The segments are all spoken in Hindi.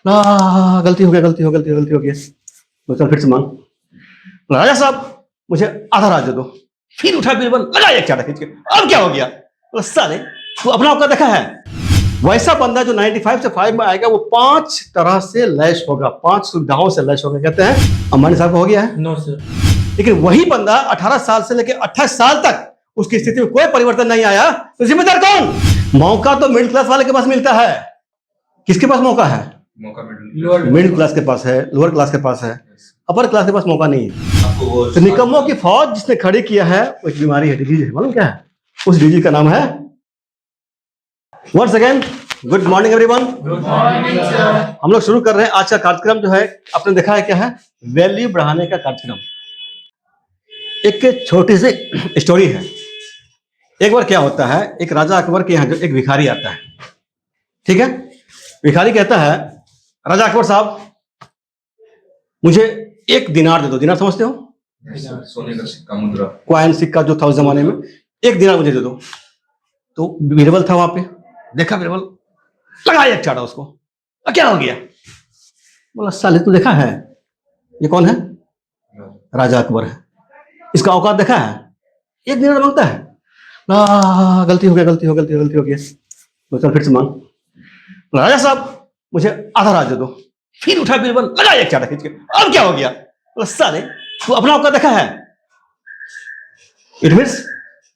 गलती हो गया। तो चल फिर से मांग। राजा साहब मुझे आधा राज दे दो। फिर उठा बीरबल, लगा एक चाटा खींच के। अब क्या हो गया? साले तू अपना औकात देखा है? वैसा बंदा जो 95 से 5 में आएगा वो 5 तरह से लैश होगा, 5 सुविधाओं से लैश होगा। कहते हैं अंबानी साहब को हो गया है? No sir. लेकिन वही बंदा 18 साल से लेकर 28 साल तक उसकी स्थिति में कोई परिवर्तन नहीं आया, तो जिम्मेदार कौन? मौका तो मिडिल क्लास वाले के पास मिलता है। किसके पास मौका है? मिडिल क्लास के पास है, लोअर क्लास के पास है, अपर क्लास के पास मौका नहीं है। तो निकम्मों की फौज जिसने खड़ी किया है वो एक बीमारी है, डिजीज है। मालूम क्या है? उस डिजीज का नाम है, once again good morning everyone. Good morning sir. हम लोग शुरू कर रहे हैं आज का कार्यक्रम। जो है आपने देखा है क्या है? वैल्यू बढ़ाने का कार्यक्रम। एक छोटी सी स्टोरी है। एक बार क्या होता है, एक राजा अकबर के यहाँ जो एक भिखारी आता है, ठीक है? भिखारी कहता है, राजा अकबर साहब मुझे 1 दिनार दे दो। दिनार समझते हो? सोने का सिक्का, मुद्रा, कॉइन सिक्का जो था उस जमाने में। 1 दिनार मुझे दे दो। तो बीरबल था वहां पे, देखा बीरबल, लगा एक चाटा उसको। क्या हो गया? बोला साले तू देखा है ये कौन है? राजा अकबर है। इसका औकात देखा है? 1 दिनार मांगता है। गलती हो गया। तो चल फिर से मांग। राजा साहब मुझे आधा राज दे दो। फिर उठा बीरबल, लगा एक चाटा खींच के। अब क्या हो गया? बोला साले तू अपना औकात देखा है? इट मीन्स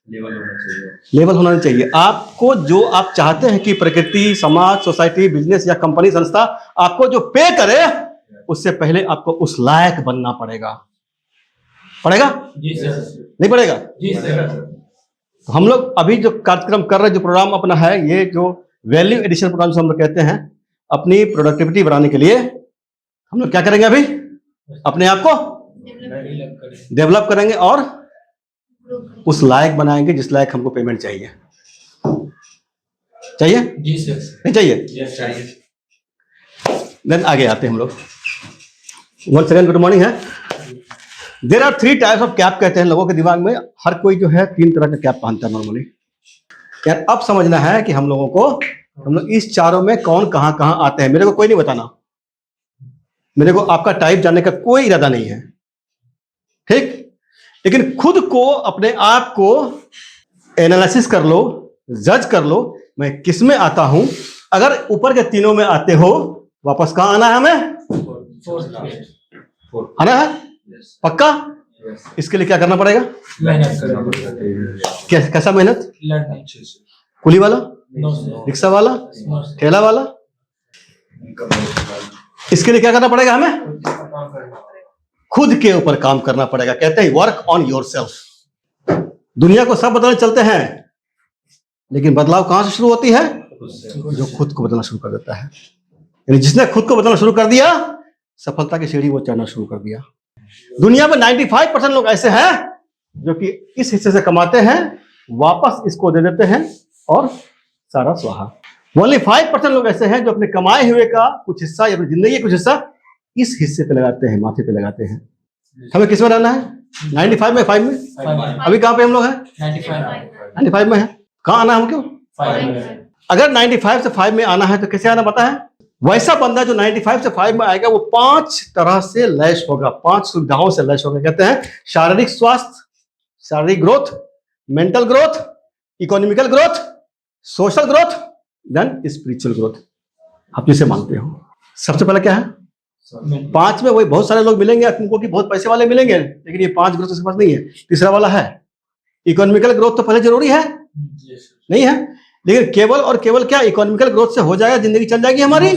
लेवल होना चाहिए। आपको जो आप चाहते हैं कि प्रकृति, समाज, सोसाइटी, बिजनेस या कंपनी, संस्था आपको जो पे करे, उससे पहले आपको उस लायक बनना पड़ेगा। पड़ेगा? जी सर। नहीं पड़ेगा? जी सर। तो हम लोग अभी जो कार्यक्रम कर रहे हैं, जो प्रोग्राम अपना है, ये जो वैल्यू एडिशन प्रोग्राम से हम लोग कहते हैं, अपनी प्रोडक्टिविटी बढ़ाने के लिए हम लोग क्या करेंगे? अभी अपने आप को डेवलप करेंगे और उस लायक बनाएंगे जिस लायक हमको पेमेंट चाहिए। जी सर। नहीं चाहिए? यस चाहिए। देन आगे आते हैं हम लोग। वंस अगेन गुड मॉर्निंग है। There are 3 types of cap. कहते हैं लोगों के दिमाग में हर कोई जो है 3 तरह का कैप पहनता है नॉर्मली। यार अब समझना है कि हम लोग इस चारों में कौन कहां आते हैं। मेरे को कोई नहीं बताना, मेरे को आपका टाइप जानने का कोई इरादा नहीं है, ठीक? लेकिन खुद को, अपने आप को एनालिसिस कर लो, जज कर लो, मैं किस में आता हूं। अगर ऊपर के तीनों में आते हो, वापस कहां आना है? हमें आना है पक्का? इसके लिए क्या करना पड़ेगा? मेहनत करना पड़ेगा। कैसा मेहनत? कुली वाला, रिक्शा वाला, ठेला वाला? इसके लिए क्या करना पड़ेगा? हमें खुद के ऊपर काम करना पड़ेगा। कहते हैं वर्क ऑन योरसेल्फ। दुनिया को सब बदलने चलते हैं, लेकिन बदलाव कहां से शुरू होती है? जो खुद को बदलना शुरू कर देता है। यानी जिसने खुद को बदलना शुरू कर दिया, सफलता की सीढ़ी वो चढ़ना शुरू कर दिया। दुनिया में 95% लोग ऐसे हैं जो कि इस हिस्से से कमाते हैं, वापस इसको दे देते हैं और सारा स्वाहा। ओनली 5% लोग ऐसे हैं जो अपने कमाए हुए का कुछ हिस्सा या अपनी जिंदगी का कुछ हिस्सा इस हिस्से पे लगाते हैं, माथे पे लगाते हैं। हमें किस में रहना है? 95 में, 5 में? अभी कहां पे हम लोग हैं? 95 में है। कहां आना है हमको? 5 में। अगर 95 से 5 में आना है तो कैसे आना पता है? वैसा बंदा जो 95 से 5 में आएगा वो 5 तरह से लैश होगा, 5 सुविधाओं से लैश होगा। कहते हैं शारीरिक स्वास्थ्य, शारीरिक growth, mental growth, economical growth, social growth, then spiritual growth. आप जिसे मानते हो। सबसे पहले क्या है? 5 में वही बहुत सारे लोग मिलेंगे तुमको कि बहुत पैसे वाले मिलेंगे, लेकिन ये 5 ग्रोथ उसके पास नहीं है। तीसरा वाला है इकोनॉमिकल ग्रोथ। तो पहले जरूरी है नहीं है, लेकिन केवल क्या इकोनॉमिकल ग्रोथ से हो जाएगा? जिंदगी चल जाएगी हमारी?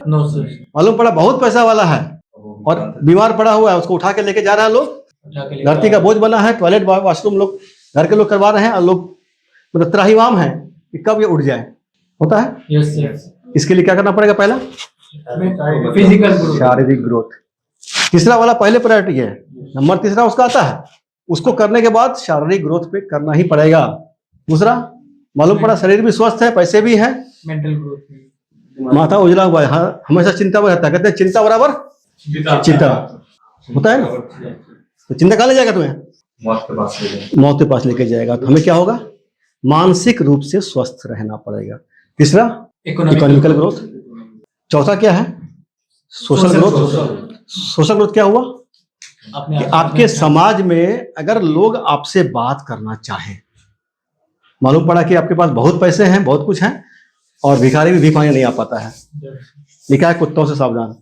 No sir. मालूम पड़ा बहुत पैसा वाला है और बीमार पड़ा हुआ है, उसको उठा के लेके जा रहा है लोग। धरती का बोझ बना है, टॉयलेट वॉशरूम लोग घर के लोग करवा रहे हैं और लोग मतलब त्राहिमाम है कि कब ये उठ जाए। होता है? Yes sir. इसके लिए क्या करना पड़ेगा? पहला फिजिकल ग्रोथ, शारीरिक ग्रोथ। तीसरा वाला पहले प्रायोरिटी है, नंबर तीसरा उसका आता है। उसको करने के बाद शारीरिक ग्रोथ पे करना ही पड़ेगा। दूसरा मालूम पड़ा शरीर भी स्वस्थ है, पैसे भी हैं, मेंटल ग्रोथ, माथा उजला हुआ है, हाँ हमेशा चिंता में रहता है। कहते हैं चिंता बराबर चिंता होता है ना। तो चिंता कहाँ ले जाएगा? तुम्हें मौत के पास लेके जाएगा। तो हमें क्या होगा? मानसिक रूप से स्वस्थ रहना पड़ेगा। तीसरा इकोनॉमिकल ग्रोथ। चौथा क्या है? Social growth. सोशल ग्रोथ क्या हुआ अपने कि आप आपके समाज में अगर लोग आपसे बात करना चाहें, मालूम पड़ा कि आपके पास बहुत पैसे हैं, बहुत कुछ है, और भिखारी भी भीख मांगने नहीं आ पाता है, लिखा है कुत्तों से सावधान,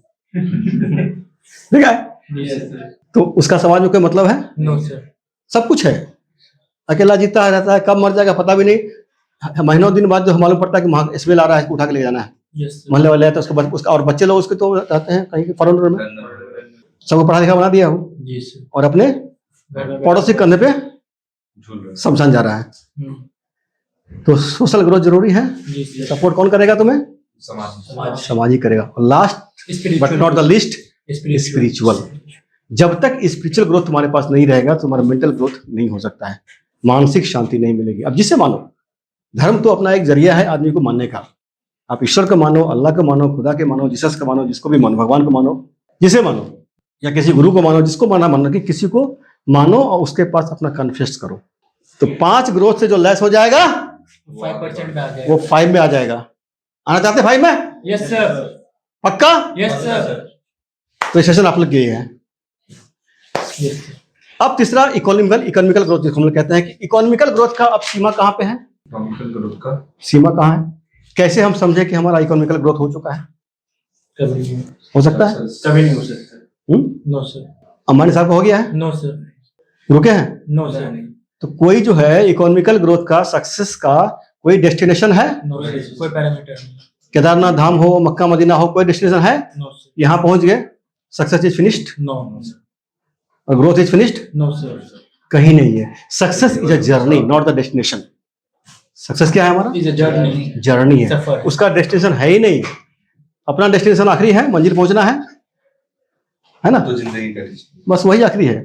ठीक है, तो उसका समाज में कोई मतलब है? No sir. सब कुछ है, अकेला जीता रहता है, कब मर जाएगा पता भी नहीं, महीनों दिन बाद जो मालूम पड़ता है कि वहाँ स्मेल आ रहा है, उठा के ले जाना है, मोहल्ले वाले हैं तो उसका और बच्चे लोग उसके तो रहते हैं कहीं फॉरेन में, सबको पढ़ा लिखा बना दिया हो, जी सर। और अपने पड़ोसी कंधे पे शमशान जा रहा है। तो सोशल ग्रोथ जरूरी है। जी सर। सपोर्ट कौन करेगा तुम्हें? समाज। समाज ही करेगा। और last but not the list, spiritual. जब तक स्पिरिचुअल ग्रोथ तुम्हारे पास नहीं रहेगा, तुम्हारा मेंटल ग्रोथ नहीं हो सकता है, मानसिक शांति नहीं मिलेगी। अब जिसे मानो, धर्म तो अपना एक जरिया है आदमी को मानने का। आप ईश्वर को मानो, अल्लाह को मानो, खुदा के मानो, जीसस को मानो, जिसको भी मानो, भगवान को मानो, जिसे मानो, या किसी गुरु को मानो, जिसको मानो कि किसी को मानो और उसके पास अपना कन्फेस करो। तो 5 ग्रोथ से जो लेस हो जाएगा 5% में आ जाएगा। वो 5 में आ जाएगा। आना चाहते 5 में? Yes sir. पक्का? Yes sir. तो सेशन आप लोग किए हैं। Yes sir. अब तीसरा इकोनॉमिकल ग्रोथ, जिसको हम लोग कहते हैं कि इकोनॉमिकल ग्रोथ का अब सीमा कहाँ पे है? इकोनॉमिकल ग्रोथ का सीमा कहाँ है? कैसे हम समझे कि हमारा इकोनॉमिकल ग्रोथ हो चुका है? कभी नहीं हो सकता है? कभी नहीं हो सकता। No sir. अंबानी साहब का हो गया है? No sir. रुके हैं? No sir. तो कोई जो है इकोनॉमिकल ग्रोथ का, सक्सेस का कोई डेस्टिनेशन है? No sir. कोई पैरामीटर नहीं। केदारनाथ धाम हो, मक्का मदीना हो, कोई डेस्टिनेशन है? No sir. यहाँ पहुंच गए, सक्सेस इज फिनिश्ड नो और growth is finished? No sir. कहीं नहीं है। Success is a journey, not the destination. Success क्या है हमारा? Is a journey. जर्नी है, सफर। उसका डेस्टिनेशन है ही नहीं। अपना डेस्टिनेशन आखिरी है, मंजिल पहुंचना है ना? तो जिंदगी का बस वही आखिरी है,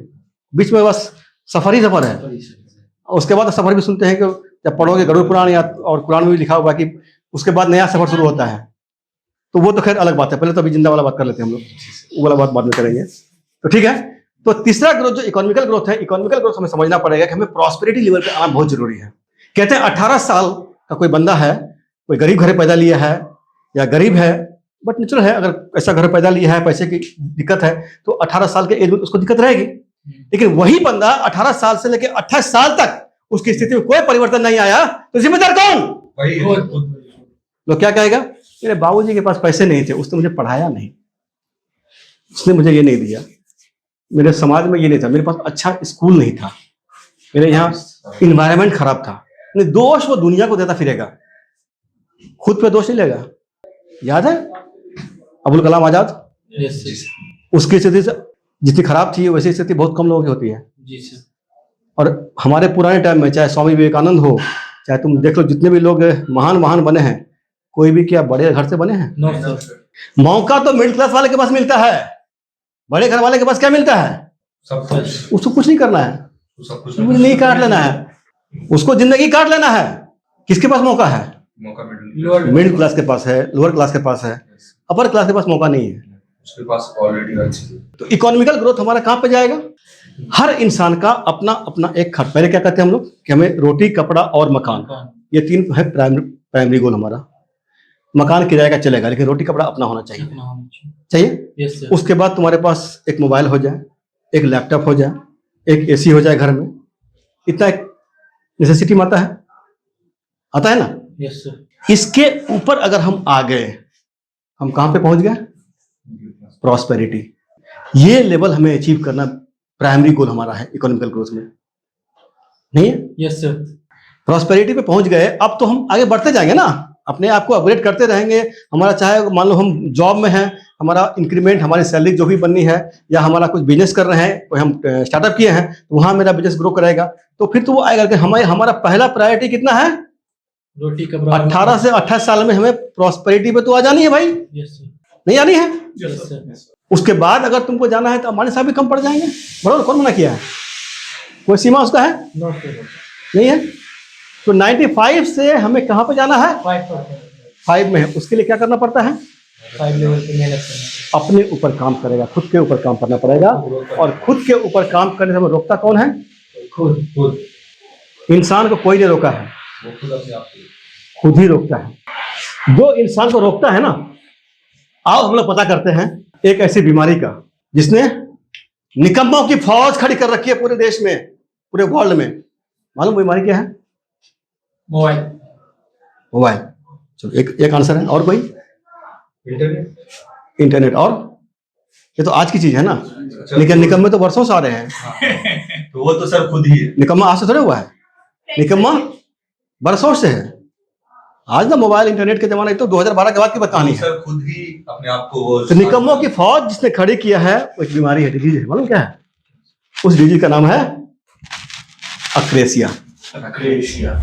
बीच में बस सफर ही सफर है। उसके बाद सफर भी सुनते हैं कि जब पढ़ोगे गरुड़ पुराण या और कुरान में भी लिखा हुआ कि उसके बाद नया सफर शुरू होता है। तो वो तो खैर अलग बात है, पहले तो अभी जिंदा वाला बात कर लेते हैं हम लोग, वो वाला बात बाद में करेंगे। तो ठीक है, तो तीसरा ग्रोथ जो इकोनॉमिकल ग्रोथ है, इकोनॉमिकल ग्रोथ हमें समझना पड़ेगा कि हमें प्रॉस्पेरिटी लेवल पे आना बहुत जरूरी है। कहते हैं 18 साल का कोई बंदा है, कोई गरीब घर पैदा लिया है या गरीब है, बट नेचुरल है, अगर ऐसा घर पैदा लिया है, पैसे की दिक्कत है, तो 18 साल के एज में उसको दिक्कत रहेगी। लेकिन वही बंदा 18 साल से लेकर 28 साल तक उसकी स्थिति में कोई परिवर्तन नहीं आया, तो जिम्मेदार कौन? वही लोग क्या कहेगा, मेरे बाबूजी के पास पैसे नहीं थे, उसने मुझे पढ़ाया नहीं, उसने मुझे ये नहीं दिया, मेरे समाज में ये नहीं था, मेरे पास अच्छा स्कूल नहीं था, मेरे यहाँ इन्वायरमेंट खराब था। दोष वो दुनिया को देता फिरेगा, खुद पे दोष नहीं लेगा। याद है अबुल कलाम आजाद? Yes sir. उसकी स्थिति जितनी खराब थी वैसी स्थिति बहुत कम लोगों की होती है। जी सर। और हमारे पुराने टाइम में चाहे स्वामी विवेकानंद हो, चाहे तुम देख लो जितने भी लोग महान बने हैं, कोई भी क्या बड़े घर से बने हैं? No sir. मौका तो मिडिल क्लास वाले के पास मिलता है, बड़े घर वाले के पास क्या मिलता है? सब कुछ, उसको कुछ नहीं करना है, सब कुछ नहीं काट लेना है, उसको जिंदगी काट लेना है। किसके पास मौका है? मौका मिडिल क्लास के पास है, लोअर क्लास के पास है, अपर क्लास के पास मौका नहीं है। उसके पास ऑलरेडी हर चीज। तो इकोनॉमिकल ग्रोथ हमारा कहाँ पे जाएगा? हर इंसान का अपना अपना एक खर्च। पहले क्या कहते हैं हम लोग कि हमें रोटी, कपड़ा और मकान, ये 3 है प्राइमरी गोल हमारा। मकान किराए का चलेगा, लेकिन रोटी कपड़ा अपना होना चाहिए। Yes sir. उसके बाद तुम्हारे पास एक मोबाइल हो जाए, एक लैपटॉप हो जाए, एक एसी हो जाए घर में, इतना एक नेसेसिटी में आता है ना? Yes sir. इसके ऊपर अगर हम आ गए, हम कहां पे पहुंच गए? प्रॉस्पेरिटी। ये लेवल हमें अचीव करना प्राइमरी गोल हमारा है इकोनॉमिकल ग्रोथ में, नहीं है? Yes sir. प्रॉस्पेरिटी पे पहुंच गए, अब तो हम आगे बढ़ते जाएंगे ना, अपने आप को अपग्रेड करते रहेंगे। हमारा चाहे मान लो हम जॉब में हैं, हमारा इंक्रीमेंट, हमारी सैलरी जो भी बननी है, या हमारा कुछ बिजनेस कर रहे हैं, कोई हम स्टार्टअप किए हैं, तो वहां मेरा बिजनेस ग्रो करेगा, तो फिर तो वो आएगा कि हमारा पहला प्रायोरिटी कितना है? रोटी कपड़ा। 18 से 28 साल में हमें प्रॉस्पेरिटी पे तो आ जानी है भाई, यस सर। नहीं आनी है? Yes sir. उसके बाद अगर तुमको जाना है तो अंबानी साहब भी कम पड़ जाएंगे, बराबर। कौन मना किया है? कोई सीमा उसका है? No sir. नहीं है। तो 95 से हमें कहां पे जाना है? 5 में है। उसके लिए क्या करना पड़ता है? 5 लेवल पे मेहनत करना। अपने ऊपर काम करेगा, खुद के ऊपर काम करना पड़ेगा। और खुद के ऊपर काम करने से हमें रोकता कौन है? खुद इंसान को कोई नहीं रोका है, वो खुद अपने आप खुद ही रोकता है। जो इंसान को रोकता है ना, आओ हम लोग पता करते हैं एक ऐसी बीमारी का जिसने निकम्मों की फौज खड़ी कर रखी है पूरे देश में, पूरे वर्ल्ड में। मालूम बीमारी क्या है? मोबाइल। मोबाइल। चलो एक आंसर है। और कोई? इंटरनेट। इंटरनेट। और ये तो आज की चीज है ना, लेकिन निकम्मे तो वर्षों से आ रहे हैं। तो वो तो सर खुद ही है। निकम्मा आज से थोड़े हुआ है, निकम्मा वर्षों से है। आज ना मोबाइल इंटरनेट के जमाने, तो 2012 के बाद की कहानी है। सर खुद ही अपने आप को वो तो निकम्मों की फौज जिसने खड़ी किया है, वो एक बीमारी है, डिजीज है। मालूम क्या है? उस डिजीज का नाम है अक्रेसिया। अक्रेशिया।